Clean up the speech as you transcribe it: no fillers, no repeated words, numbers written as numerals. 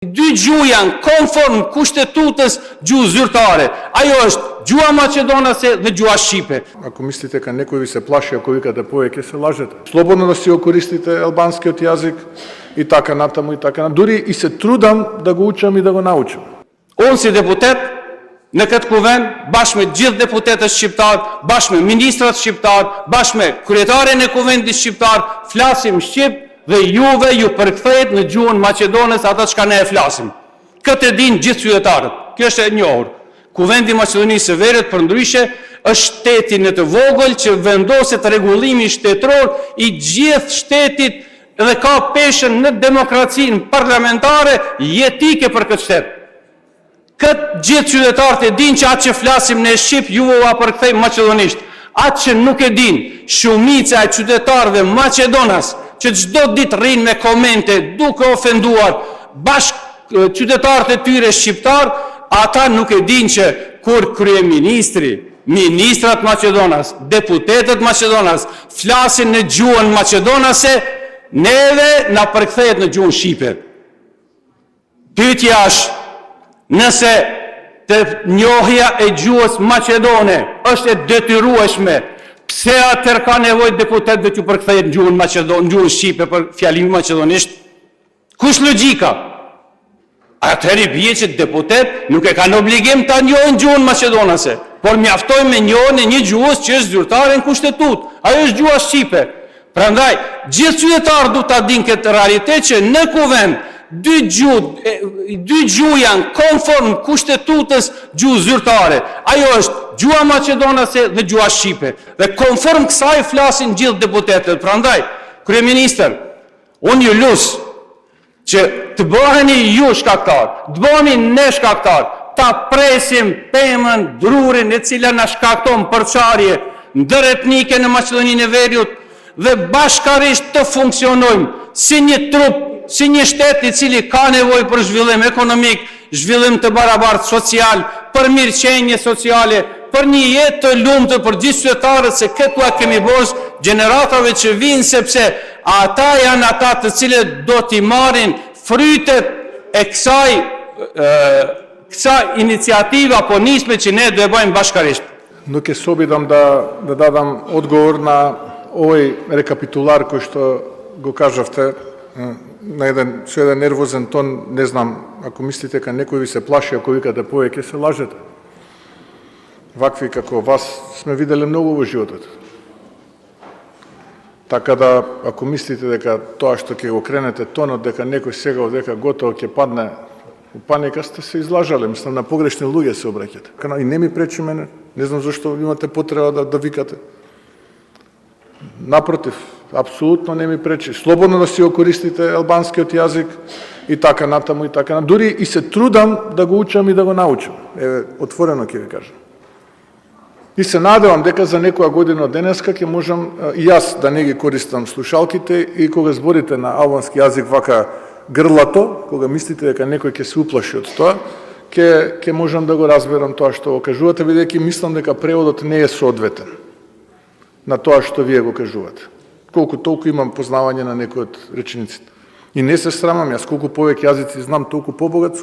Dy gjuhë janë konform kushtetutës gjuhë zyrtare. Ajo është gjuha maqedonase dhe gjuha shqipe. Ако мислите дека некој ви се плаши, ако викате повеќе, се лажете. Слободно да си го користите албанскиот јазик и така натаму и така. Дури и се трудам да го учам и да го научам. Unë si deputet në këtë kuvend, bashkë me gjithë deputetët shqiptar, bashkë me ministrat shqiptar, bashkë me kryetarin e kuvendit shqiptar, flasim shqip dhe juve ju përkthehet në gjuhën maqedones ata çka ne e flasim. Këtë e din gjithë qytetarët. Kjo është e njohur. Kuvendi i Maqedonisë së Veriut përndryshe është shteti në të vogël që vendoset rregullimi shtetëror i gjithë shtetit dhe ka peshën në demokracinë parlamentare jetike për këtë shtet. Këtë gjithë qytetarët e din që atë që flasim në shqip juve u përkthejmë maqedonisht. Atë që nuk e din, shumica e qytetarëve maqedonas që çdo ditë rrinë me komente duke ofenduar bashkë qytetarët e tyre shqiptar, ata nuk e din që kur kryeministri, ministrat Maqedonas, deputetët Maqedonas flasin në gjuhën maqedonase, neve na përkthehet në gjuhën shqipe. Pyetja është, nëse të njohja e gjuhës maqedone është e detyrueshme, pse atër ka nevojë deputetëve që përkthehet në gjuhën maqedone, në gjuhën shqipe për fjalimin maqedonisht? Kush logjika? Atëherë bie që deputet nuk e kanë obligim ta njohin gjuhën maqedonase, por mjaftojnë me njohjen e një gjuhës që është zyrtare në kushtetutë. Ajo është gjuha shqipe. Prandaj, gjithë qytetarët duhet ta dinë këtë realitet që në kuvend dy gjuhë janë konform kushtetutës gjuhë zyrtare. Ajo është gjuha maqedonase dhe gjuha shqipe. Dhe konform kësaj flasin gjithë deputetët. Prandaj, kryeministër, unë ju lus që të bëheni ju shkaktar, të bëhemi ne shkaktar, ta presim pemën, drurin e cila na shkakton përçarje ndëretnike në Maqedoninë e Veriut dhe bashkarisht të funksionojmë si një trup, si një shtet i cili ka nevojë për zhvillim ekonomik, zhvillim të barabartë social, për mirëqenie sociale, për një jetë të lumtur për gjithë qytetarët, se këtu kemi bosh gjeneratave që vinë, sepse ata janë ata të cilët do t'i marrin frytet e kësaj inicijative apo nisme që ne do e bëjmë bashkarisht. Nuk e sobidam да дадам одговор на овој рекапитулар кој што го кажавте со еден нервозен тон. Не знам, ако мислите дека некој ви се плаши, ако викате повеќе, се лажете. Вакви како вас сме виделе многу во животот. Така да, ако мислите дека тоа што ќе го кренете тонот, дека некој сега дека готово ќе падне у паника, сте се излажале. Мислам, на погрешни луѓе се обраќате. И не ми пречи мене. Не знам зашто имате потреба да викате. Напротив, апсолутно не ми пречи. Слободно да си го користите албанскиот јазик и така натаму и така. Дури и се трудам да го учам и да го научам. Отворено ќе ви кажам. И се надевам дека за некоја година од денеска ќе можам и јас да не ги користам слушалките и кога зборите на албански јазик вака грлато, кога мислите дека некој ќе се уплаши од тоа, ќе можам да го разберам тоа што го кажувате, бидејќи мислам дека преводот не е соодветен на тоа што вие го кажувате. Колку толку имам познавање на некој од речениците. И не се срамам, јас колку повеќе јазици знам, толку побогат сум.